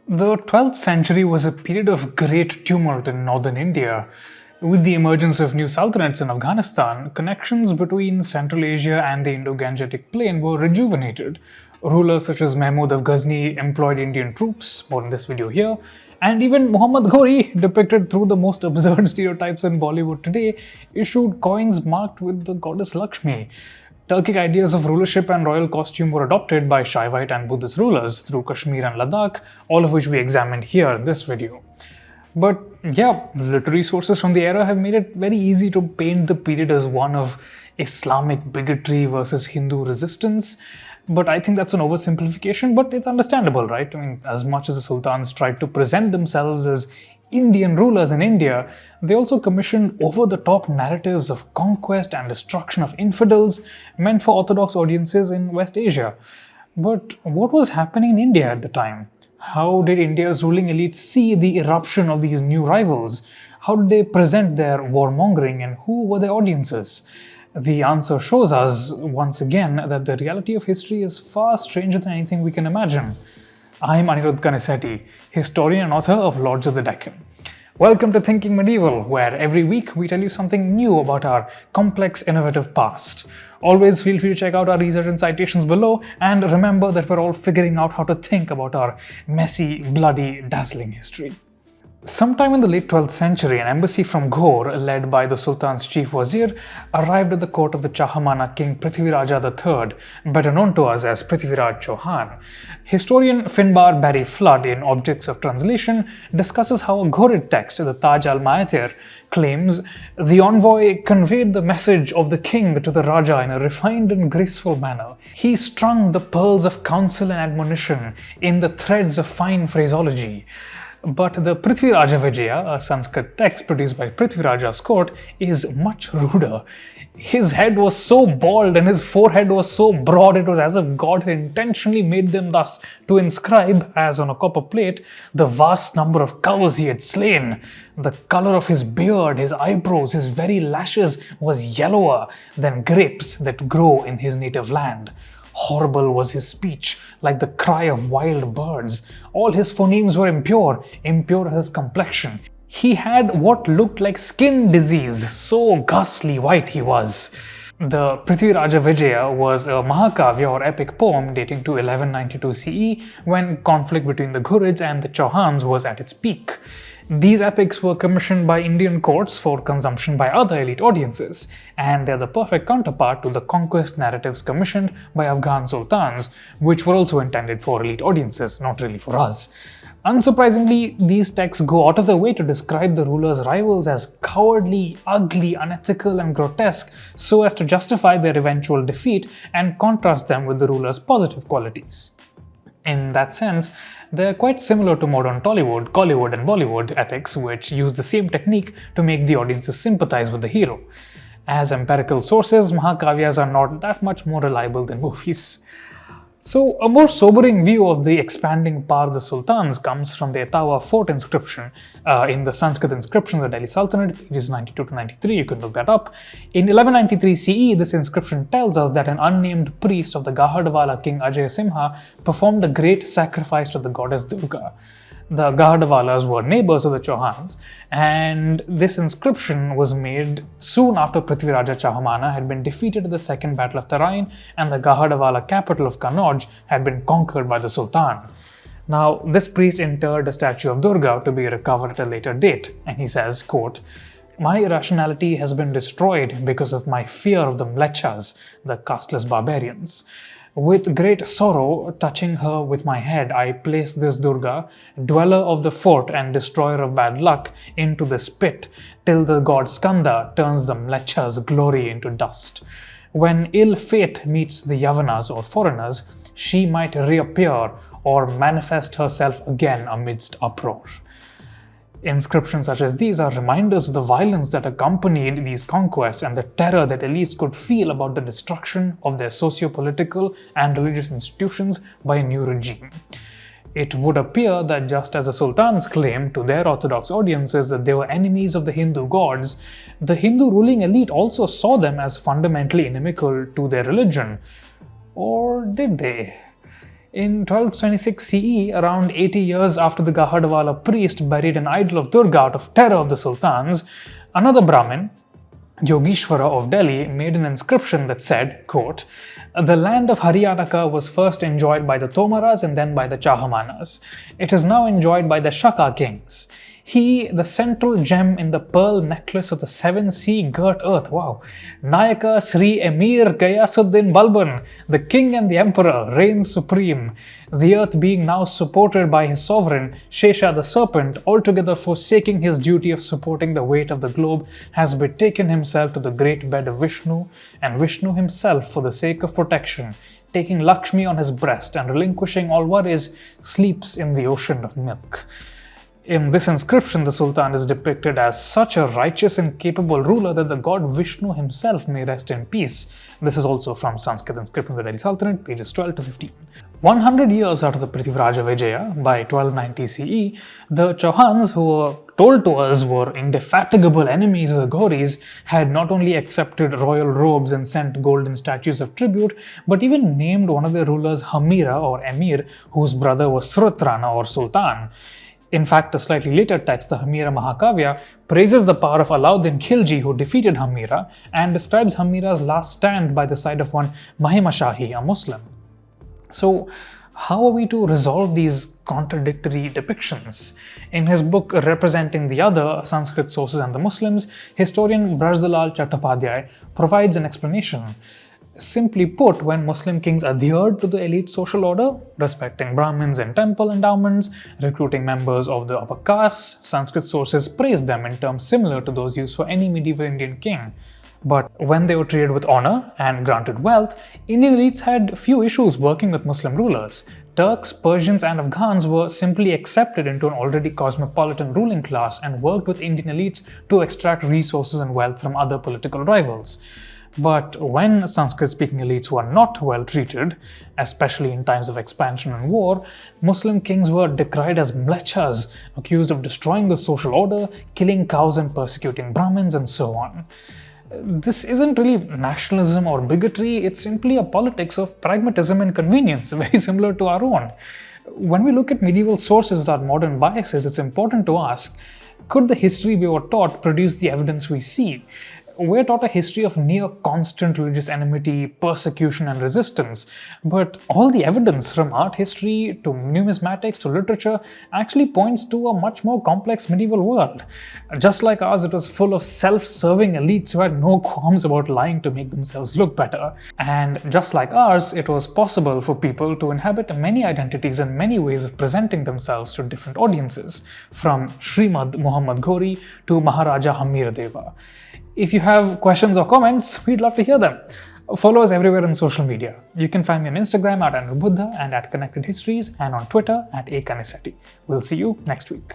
The 12th century was a period of great tumult in northern India. With the emergence of new sultanates in Afghanistan, connections between Central Asia and the Indo-Gangetic Plain were rejuvenated. Rulers such as Mahmud of Ghazni employed Indian troops, more in this video here, and even Muhammad Ghori, depicted through the most absurd stereotypes in Bollywood today, issued coins marked with the goddess Lakshmi. Turkic ideas of rulership and royal costume were adopted by Shaivite and Buddhist rulers through Kashmir and Ladakh, all of which we examined here in this video. But yeah, literary sources from the era have made it very easy to paint the period as one of Islamic bigotry versus Hindu resistance. But I think that's an oversimplification, but it's understandable, right? I mean, as much as the sultans tried to present themselves as Indian rulers in India, they also commissioned over-the-top narratives of conquest and destruction of infidels meant for Orthodox audiences in West Asia. But what was happening in India at the time? How did India's ruling elite see the eruption of these new rivals? How did they present their warmongering, and who were their audiences? The answer shows us, once again, that the reality of history is far stranger than anything we can imagine. I'm Anirudh Kanisetti, historian and author of Lords of the Deccan. Welcome to Thinking Medieval, where every week we tell you something new about our complex, innovative past. Always feel free to check out our research and citations below, and remember that we're all figuring out how to think about our messy, bloody, dazzling history. Sometime in the late 12th century, an embassy from Ghor, led by the Sultan's chief wazir, arrived at the court of the Chahamana king Prithviraja III, better known to us as Prithviraj Chauhan. Historian Finbar Barry Flood, in Objects of Translation, discusses how a Ghorid text, the Taj al-Ma'athir, claims the envoy conveyed the message of the king to the Raja in a refined and graceful manner. He strung the pearls of counsel and admonition in the threads of fine phraseology. But the Prithviraja Vijaya, a Sanskrit text produced by Prithviraja's court, is much ruder. His head was so bald and his forehead was so broad, it was as if God had intentionally made them thus to inscribe, as on a copper plate, the vast number of cows he had slain. The color of his beard, his eyebrows, his very lashes was yellower than grapes that grow in his native land. Horrible was his speech, like the cry of wild birds. All his phonemes were impure, impure as his complexion. He had what looked like skin disease, so ghastly white he was. The Prithviraja Vijaya was a Mahakavya or epic poem dating to 1192 CE, when conflict between the Ghurids and the Chauhans was at its peak. These epics were commissioned by Indian courts for consumption by other elite audiences, and they're the perfect counterpart to the conquest narratives commissioned by Afghan sultans, which were also intended for elite audiences, not really for us. Unsurprisingly, these texts go out of their way to describe the rulers' rivals as cowardly, ugly, unethical, and grotesque, so as to justify their eventual defeat and contrast them with the rulers' positive qualities. In that sense, they're quite similar to modern Tollywood, Collywood, and Bollywood epics, which use the same technique to make the audiences sympathize with the hero. As empirical sources, Mahakavyas are not that much more reliable than movies. So, a more sobering view of the expanding power of the sultans comes from the Etawah fort inscription in the Sanskrit inscriptions of Delhi Sultanate, pages 92 to 93, you can look that up. In 1193 CE, this inscription tells us that an unnamed priest of the Gahadwala king Ajay Simha performed a great sacrifice to the goddess Durga. The Gahadwalas were neighbors of the Chauhans, and this inscription was made soon after Prithviraja Chahamana had been defeated at the Second Battle of Tarain and the Gahadwala capital of Kannauj had been conquered by the Sultan. Now, this priest interred a statue of Durga to be recovered at a later date, and he says, quote, "My rationality has been destroyed because of my fear of the Mlechas, the casteless barbarians. With great sorrow, touching her with my head, I place this Durga, dweller of the fort and destroyer of bad luck, into this pit, till the god Skanda turns the Mlecha's glory into dust. When ill fate meets the Yavanas or foreigners, she might reappear or manifest herself again amidst uproar." Inscriptions such as these are reminders of the violence that accompanied these conquests and the terror that elites could feel about the destruction of their socio-political and religious institutions by a new regime. It would appear that just as the sultans claimed to their orthodox audiences that they were enemies of the Hindu gods, the Hindu ruling elite also saw them as fundamentally inimical to their religion. Or did they? In 1226 CE, around 80 years after the Gahadwala priest buried an idol of Durga out of terror of the sultans, another Brahmin, Yogeshwara of Delhi, made an inscription that said, quote, "The land of Haryanaka was first enjoyed by the Tomaras and then by the Chahamanas. It is now enjoyed by the Shaka kings. He, the central gem in the pearl necklace of the seven sea-girt earth." Wow. "Nayaka Sri Emir Gayasuddin Balban, the king and the emperor, reigns supreme. The earth being now supported by his sovereign, Shesha the serpent, altogether forsaking his duty of supporting the weight of the globe, has betaken himself to the great bed of Vishnu, and Vishnu himself, for the sake of protection, taking Lakshmi on his breast and relinquishing all worries, sleeps in the ocean of milk." In this inscription, the Sultan is depicted as such a righteous and capable ruler that the god Vishnu himself may rest in peace. This is also from Sanskrit inscription of the Delhi Sultanate, pages 12 to 15. 100 years after the Prithviraj Vijaya, by 1290 CE, the Chauhans, who were told to us were indefatigable enemies of the Ghauris, had not only accepted royal robes and sent golden statues of tribute, but even named one of their rulers Hamira or Emir, whose brother was Suratrana or Sultan. In fact, a slightly later text, the Hamira Mahakavya, praises the power of Alauddin Khilji, who defeated Hamira, and describes Hamira's last stand by the side of one Mahima Shahi, a Muslim. So, how are we to resolve these contradictory depictions? In his book Representing the Other, Sanskrit Sources and the Muslims, historian Brajdalal Chattopadhyay provides an explanation. Simply put, when Muslim kings adhered to the elite social order, respecting Brahmins and temple endowments, recruiting members of the upper castes, Sanskrit sources praised them in terms similar to those used for any medieval Indian king. But when they were treated with honor and granted wealth, Indian elites had few issues working with Muslim rulers. Turks, Persians, and Afghans were simply accepted into an already cosmopolitan ruling class and worked with Indian elites to extract resources and wealth from other political rivals. But when Sanskrit-speaking elites were not well treated, especially in times of expansion and war, Muslim kings were decried as mlechas, accused of destroying the social order, killing cows and persecuting Brahmins, and so on. This isn't really nationalism or bigotry, it's simply a politics of pragmatism and convenience, very similar to our own. When we look at medieval sources without modern biases, it's important to ask, could the history we were taught produce the evidence we see? We're taught a history of near constant religious enmity, persecution, and resistance, but all the evidence from art history to numismatics to literature actually points to a much more complex medieval world. Just like ours, it was full of self-serving elites who had no qualms about lying to make themselves look better. And just like ours, it was possible for people to inhabit many identities and many ways of presenting themselves to different audiences, from Srimad Muhammad Ghori to Maharaja Hamira Deva. If you have questions or comments, we'd love to hear them. Follow us everywhere on social media. You can find me on Instagram at Anubuddha and at Connected Histories, and on Twitter at Akanisetti. We'll see you next week.